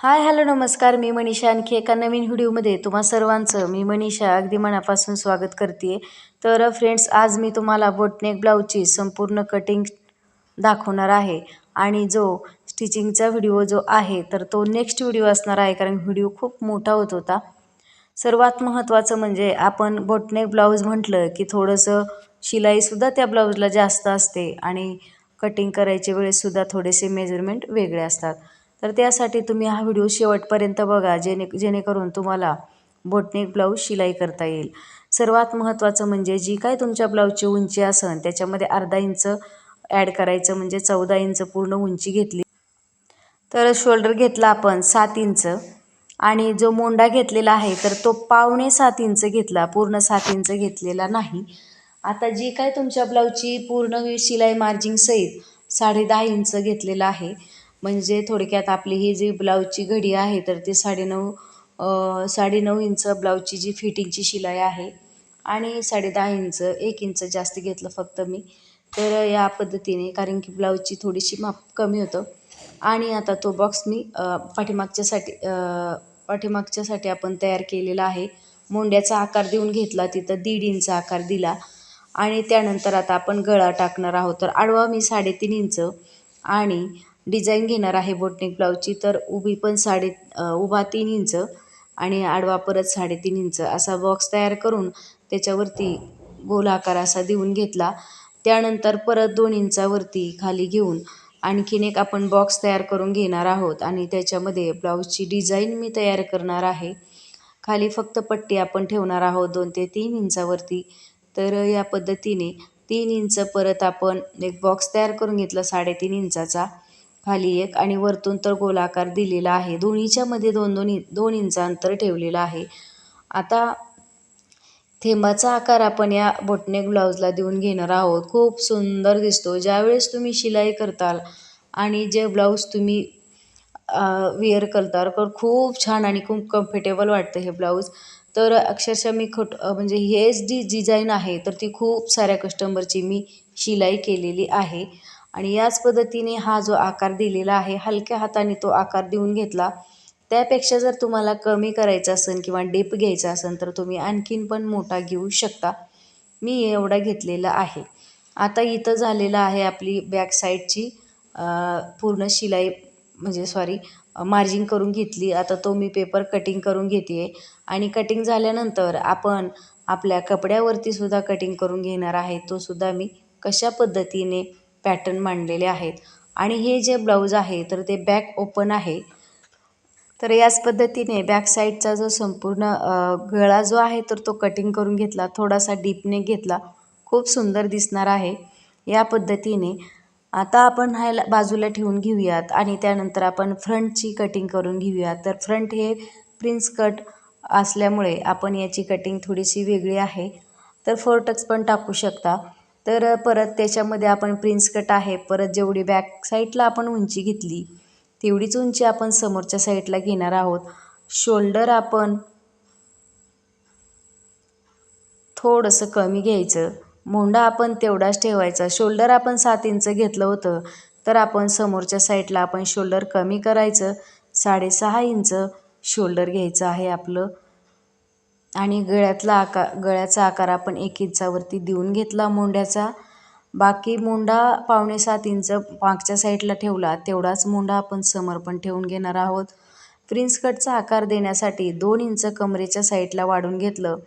Hi hello नमस्कार. मी मनीषा आणखी एका नवीन व्हिडिओमध्ये तुम्हा सर्वांचं मी मनीषा अगदी मनापासून स्वागत करते. तर फ्रेंड्स, आज मी तुम्हाला बोटनेक ब्लाऊजची संपूर्ण कटिंग दाखवणार आहे आणि जो स्टिचिंगचा व्हिडिओ जो आहे तर तो नेक्स्ट व्हिडिओ असणार आहे, कारण व्हिडिओ खूप मोठा होत होता. सर्वात महत्त्वाचं म्हणजे आपण बोटनेक ब्लाऊज म्हटलं की थोडंसं शिलाईसुद्धा त्या ब्लाऊजला जास्त असते आणि कटिंग करायच्या वेळेससुद्धा थोडेसे मेजरमेंट वेगळे असतात. तर त्यासाठी तुम्ही हा व्हिडिओ शेवटपर्यंत बघा, जेणेकरून तुम्हाला बोटनेक ब्लाऊज शिलाई करता येईल. सर्वात महत्त्वाचं म्हणजे जी काय तुमच्या ब्लाऊजची उंची असेल त्याच्यामध्ये अर्धा इंच ॲड करायचं, म्हणजे 14 इंच पूर्ण उंची घेतली. तर शोल्डर घेतला आपण 7 इंच आणि जो मोंडा घेतलेला आहे तर तो 5.25 इंच घेतला, पूर्ण 7 इंच घेतलेला नाही. आता जी काय तुमच्या ब्लाऊजची पूर्ण शिलाई मार्जिंग सहित 10.5 इंच घेतलेला आहे. म्हणजे थोडक्यात आपली ही जी ब्लाऊजची घडी आहे तर ती 9.5 इंच ब्लाऊजची जी फिटिंगची शिलाई आहे आणि 10.5 इंच, 1 इंच जास्त घेतलं फक्त मी. तर या पद्धतीने, कारण की ब्लाऊजची थोडीशी माप कमी होतं. आणि आता तो बॉक्स मी पाठीमागच्यासाठी आपण तयार केलेला आहे. मोंड्याचा आकार देऊन घेतला, तिथं 1.5 इंच आकार दिला आणि त्यानंतर आता आपण गळा टाकणार आहोत. तर आडवा मी 3.5 इंच आणि डिझाईन घेणार आहे बोटनेक ब्लाऊजची. तर उभा 3 इंच आणि आडवा परत 3.5 इंच असा बॉक्स तयार करून त्याच्यावरती गोल आकार असा देऊन घेतला. त्यानंतर परत 2 इंचावरती खाली घेऊन आणखीन एक आपण बॉक्स तयार करून घेणार आहोत आणि त्याच्यामध्ये ब्लाऊजची डिझाईन मी तयार करणार आहे. खाली फक्त पट्टी आपण ठेवणार आहोत 2 ते 3 इंचावरती. तर या पद्धतीने 3 इंच परत आपण एक बॉक्स तयार करून घेतला 3.5 इंचाचा, खाली एक आणि वरतून तर गोलाकार दिलेला आहे. दोन्हीच्या मध्ये 2 इंच अंतर ठेवलेलं आहे. आता थेंबाचा आकार आपण या बोटनेक ब्लाऊजला देऊन घेणार आहोत. खूप सुंदर दिसतो ज्यावेळेस तुम्ही शिलाई करताल आणि जे ब्लाऊज तुम्ही वेअर करताल तर खूप छान आणि खूप कम्फर्टेबल वाटतं हे ब्लाऊज. तर अक्षरशः मी म्हणजे हेच जी डिझाईन आहे तर ती खूप साऱ्या कस्टमरची मी शिलाई केलेली आहे आणि याच पद्धतीने हा जो आकार दिलेला आहे हलक्या हाताने तो आकार देऊन घेतला. त्यापेक्षा जर तुम्हाला कमी करायचं असेल किंवा डीप घ्यायचा असेल तर तुम्ही आणखीन पण मोठा घेऊ शकता. मी एवढा घेतलेला आहे. आता इथं झालेलं आहे आपली बॅक साईडची पूर्ण शिलाई, म्हणजे मार्जिंग करून घेतली. आता तो मी पेपर कटिंग करून घेते आणि कटिंग झाल्यानंतर आपण आपल्या कपड्यावरती सुद्धा कटिंग करून घेणार आहे. तो सुद्धा मी कशा पद्धतीने पॅटर्न मांडलेले आहेत. आणि हे जे ब्लाऊज आहे तर ते बॅक ओपन आहे. तर याच पद्धतीने बॅक साईडचा जो संपूर्ण गळा जो आहे तर तो कटिंग करून घेतला, थोडासा डीपने घेतला, खूप सुंदर दिसणार आहे या पद्धतीने. आता आपण ह्याला बाजूला ठेवून घेऊयात आणि त्यानंतर आपण फ्रंटची कटिंग करून घेऊयात. तर फ्रंट हे प्रिन्स कट असल्यामुळे आपण याची कटिंग थोडीशी वेगळी आहे. तर 4 टक्स पण टाकू शकता. तर परत त्याच्यामध्ये आपण प्रिन्स कट आहे, परत जेवढी बॅक साईडला आपण उंची घेतली तेवढीच उंची आपण समोरच्या साईडला घेणार आहोत. शोल्डर आपण थोडंसं कमी घ्यायचं, मोंडा आपण तेवढाच ठेवायचा. शोल्डर आपण 7 इंच घेतलं होतं तर आपण समोरच्या साईडला आपण शोल्डर कमी करायचं, 6.5 इंच शोल्डर घ्यायचं आहे आपलं. आणि गळ्याचा आकार आपण 1 इंचावरती देऊन घेतला मोंड्याचा. बाकी मोंडा 5.25 इंच मागच्या साईडला ठेवला, तेवढाच मोंडा आपण समोर पण ठेवून घेणार आहोत. प्रिन्स कटचा आकार देण्यासाठी 2 इंच कमरेच्या साईडला वाढून घेतलं,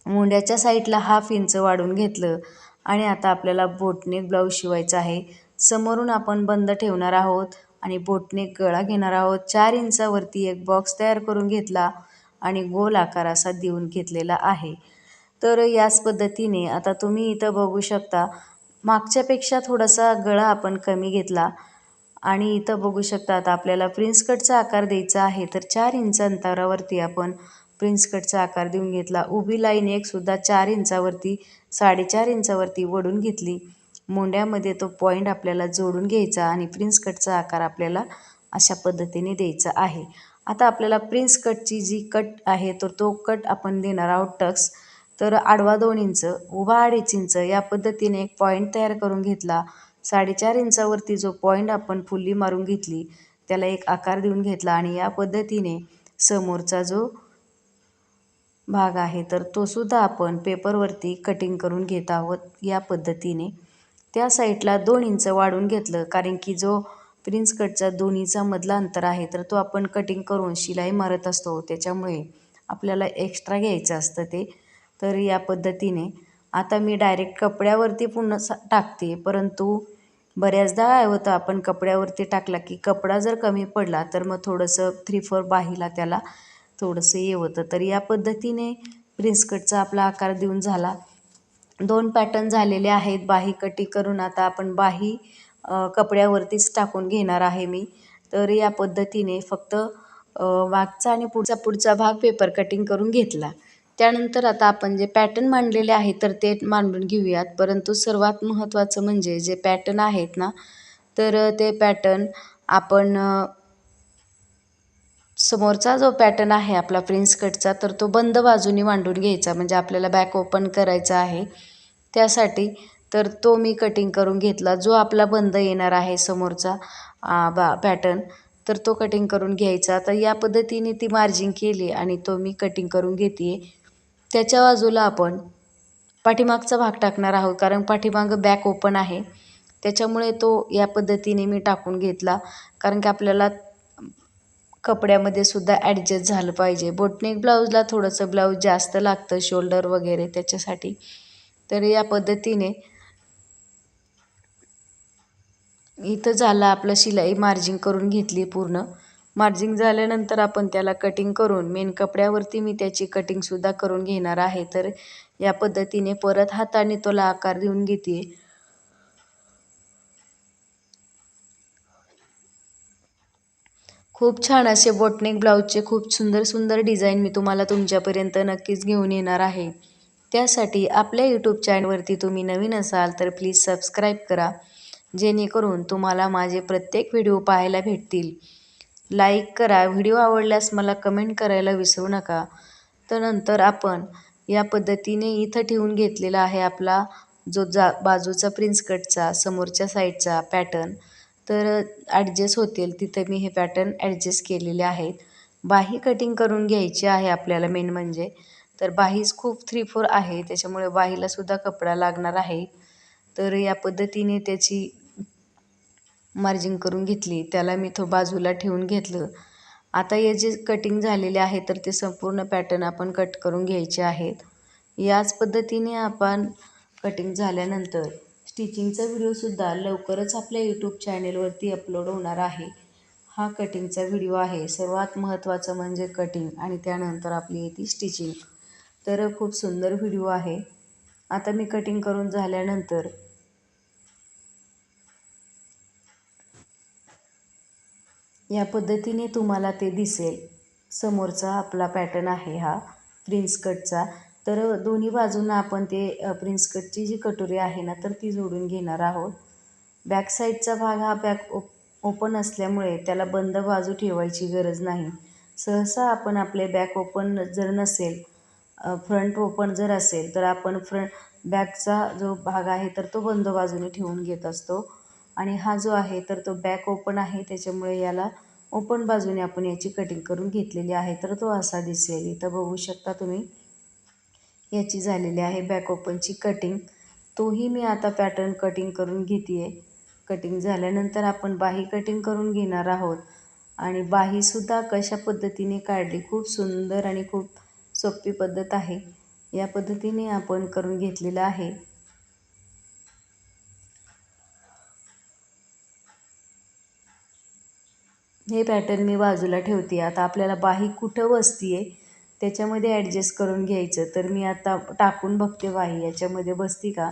मोंड्याच्या साईडला 1/2 इंच वाढून घेतलं आणि आता आपल्याला बोटनेक ब्लाऊज शिवायचा आहे. समोरून आपण बंद ठेवणार आहोत आणि बोटनेक गळा घेणार आहोत. 4 इंचावरती एक बॉक्स तयार करून घेतला आणि गोल आकार असा देऊन घेतलेला आहे. तर याच पद्धतीने आता तुम्ही इथं बघू शकता, मागच्यापेक्षा थोडासा गळा आपण कमी घेतला आणि इथं बघू शकता आता आपल्याला प्रिन्स कटचा आकार द्यायचा आहे. तर 4 इंच अंतरावरती आपण प्रिन्स कटचा आकार देऊन घेतला. उभी लाईन एक सुद्धा 4 इंचावरती 4.5 इंचावरती वळून घेतली. मोंड्यामध्ये तो पॉईंट आपल्याला जोडून घ्यायचा आणि प्रिन्स कटचा आकार आपल्याला अशा पद्धतीने द्यायचा आहे. आता आपल्याला प्रिन्स कटची जी कट आहे तर तो कट आपण देणार आहोत टक्स. तर आडवा 2 इंच, उभा 2.5 इंच या पद्धतीने एक पॉईंट तयार करून घेतला. 4.5 इंचावरती जो पॉईंट आपण फुल्ली मारून घेतली त्याला एक आकार देऊन घेतला आणि या पद्धतीने समोरचा जो भाग आहे तर तो सुद्धा आपण पेपरवरती कटिंग करून घेत आहोत या पद्धतीने. त्या साईडला 2 इंच वाढवून घेतलं, कारण की जो प्रिन्स कटचा दोन्हीचा मधला अंतर आहे तर तो आपण कटिंग करून शिलाई मारत असतो, त्याच्यामुळे आपल्याला एक्स्ट्रा घ्यायचं असतं ते. तर या पद्धतीने आता मी डायरेक्ट कपड्यावरती पुन्हा टाकते, परंतु बऱ्याचदा काय होतं, आपण कपड्यावरती टाकला की कपडा जर कमी पडला तर मग थोडंसं 3/4 बाहीला त्याला थोडंसं हे होतं. तर या पद्धतीने प्रिन्स कटचा आपला आकार देऊन झाला. 2 पॅटर्न झालेले आहेत. बाही कटिंग करून आता आपण बाही कपड्यावरतीच टाकून घेणार आहे मी. तर या पद्धतीने फक्त मागचा आणि पुढचा भाग पेपर कटिंग करून घेतला. त्यानंतर आता आपण जे पॅटर्न मांडलेले आहेत तर ते मांडून घेऊयात. परंतु सर्वात महत्त्वाचं म्हणजे जे पॅटर्न आहेत ना, तर ते पॅटर्न आपण समोरचा जो पॅटर्न आहे आपला प्रिन्स कटचा तर तो बंद बाजूनी मांडून घ्यायचा, म्हणजे आपल्याला बॅक ओपन करायचा आहे त्यासाठी. तर तो मी कटिंग करून घेतला. जो आपला बंद येणार आहे समोरचा पॅटर्न तर तो कटिंग करून घ्यायचा. तर या पद्धतीने ती मार्जिंग केली आणि तो मी कटिंग करून घेते. त्याच्या बाजूला आपण पाठीमागचा भाग टाकणार आहोत, कारण पाठीमागं बॅक ओपन आहे त्याच्यामुळे तो या पद्धतीने मी टाकून घेतला, कारण की आपल्याला कपड्यामध्ये सुद्धा ॲडजस्ट झालं पाहिजे. बोटनेक ब्लाऊजला थोडंसं ब्लाऊज जास्त लागतं, शोल्डर वगैरे त्याच्यासाठी. तर या पद्धतीने इथं झालं आपलं, शिलाई मार्जिंग करून घेतली पूर्ण. मार्जिंग झाल्यानंतर आपण त्याला कटिंग करून मेन कपड्यावरती मी त्याची कटिंगसुद्धा करून घेणार आहे. तर या पद्धतीने परत हाताने त्याला आकार देऊन घेते. खूप छान असे बोटनेक ब्लाऊजचे खूप सुंदर सुंदर डिझाईन मी तुम्हाला तुमच्यापर्यंत नक्कीच घेऊन येणार आहे. त्यासाठी आपल्या यूट्यूब चॅनलवरती तुम्ही नवीन असाल तर प्लीज सबस्क्राईब करा, जेणेकरून तुम्हाला माझे प्रत्येक व्हिडिओ पाहायला भेटतील. लाईक करा, व्हिडिओ आवडल्यास मला कमेंट करायला विसरू नका. तर नंतर आपण या पद्धतीने इथं ठेवून घेतलेला आहे आपला जो बाजूचा प्रिन्स कटचा समोरच्या साईडचा पॅटर्न. तर ॲडजस्ट होतील तिथं मी हे पॅटर्न ॲडजस्ट केलेले आहेत. बाही कटिंग करून घ्यायची आहे आपल्याला मेन म्हणजे. तर बाहीच खूप 3/4 आहे, त्याच्यामुळे बाहीलासुद्धा कपडा लागणार आहे. तर या पद्धतीने त्याची मार्जिंग करून घेतली, त्याला मी तो बाजूला ठेवून घेतलं. आता हे जे कटिंग झालेले आहे तर ते संपूर्ण पॅटर्न आपण कट करून घ्यायचे आहेत. याच पद्धतीने आपण कटिंग झाल्यानंतर स्टिचिंगचा व्हिडिओसुद्धा लवकरच आपल्या यूट्यूब चॅनेलवरती अपलोड होणार आहे. हा कटिंगचा व्हिडिओ आहे. सर्वात महत्त्वाचं म्हणजे कटिंग आणि त्यानंतर आपली येते स्टिचिंग. तर खूप सुंदर व्हिडिओ आहे. आता मी कटिंग करून झाल्यानंतर या पद्धतीने तुम्हाला ते दिसेल. समोरचा आपला पॅटर्न आहे हा प्रिन्स कटचा. तर दोन्ही बाजूंना आपण ते प्रिन्स कटची जी कटोरी आहे ना तर ती जोडून घेणार आहोत. बॅक साईडचा भाग हा ओपन असल्यामुळे त्याला बंद बाजू ठेवायची गरज नाही. सहसा आपण आपले बॅक ओपन जर नसेल, फ्रंट ओपन जर असेल तर आपण बॅकचा जो भाग आहे तर तो बंद बाजूने ठेवून घेत असतो. आणि हा जो आहे तर तो बॅक ओपन आहे, त्याच्यामुळे याला ओपन बाजूने आपण याची कटिंग करून घेतलेली आहे. तर तो असा दिसेल. इथं बघू शकता तुम्ही, याची झालेली आहे बॅक ओपनची कटिंग. तोही मी आता पॅटर्न कटिंग करून घेते आहे. कटिंग झाल्यानंतर आपण बाही कटिंग करून घेणार आहोत. आणि बाहीसुद्धा कशा पद्धतीने काढली, खूप सुंदर आणि खूप सोपी पद्धत आहे. या पद्धतीने आपण करून घेतलेलं आहे. हे पॅटर्न मी बाजूला ठेवते. आता आपल्याला बाही कुठं बसती आहे त्याच्यामध्ये ॲडजस्ट करून घ्यायचं. तर मी आता टाकून बघते बाही याच्यामध्ये बसती का.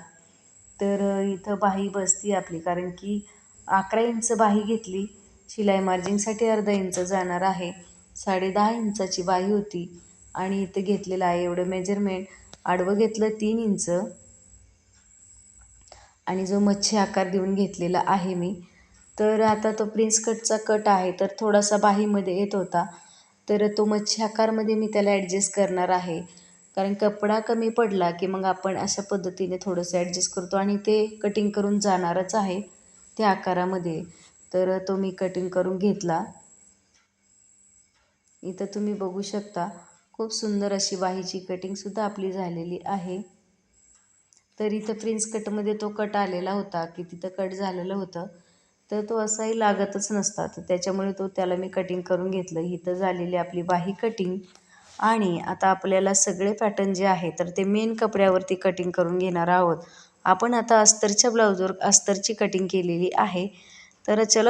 तर इथं बाही बसती आपली, कारण की 11 इंच बाही घेतली. शिलाई मार्जिंगसाठी अर्धा इंच जाणार आहे. 10.5 इंचाची बाही होती आणि इथं घेतलेलं आहे एवढं मेजरमेंट. आडवं घेतलं 3 इंच आणि जो मच्छी आकार देऊन घेतलेला आहे मी. तर आता तो प्रिन्स कटचा कट आहे तर थोडासा बाहीमध्ये येत होता, तर तो मच्छी आकारमध्ये मी त्याला ॲडजस्ट करणार आहे. कारण कपडा कमी पडला की मग आपण अशा पद्धतीने थोडंसं ॲडजस्ट करतो आणि ते कटिंग करून जाणारच आहे त्या आकारामध्ये. तर तो मी कटिंग करून घेतला. इथं तुम्ही बघू शकता खूप सुंदर अशी बाहीची कटिंगसुद्धा आपली झालेली आहे. तर इथं प्रिन्स कटमध्ये तो कट आलेला होता की तिथं कट झालेलं होतं, तर तो असाही लागतच नसता, तर त्याच्यामुळे त्याला मी कटिंग करून घेतलं. इथं झालेली आपली बाही कटिंग. आणि आता आपल्याला सगळे पॅटर्न जे आहे तर ते मेन कपड्यावरती कटिंग करून घेणार आहोत. आपण आता अस्तरच्या ब्लाऊजवर अस्तरची कटिंग केलेली आहे. तर चला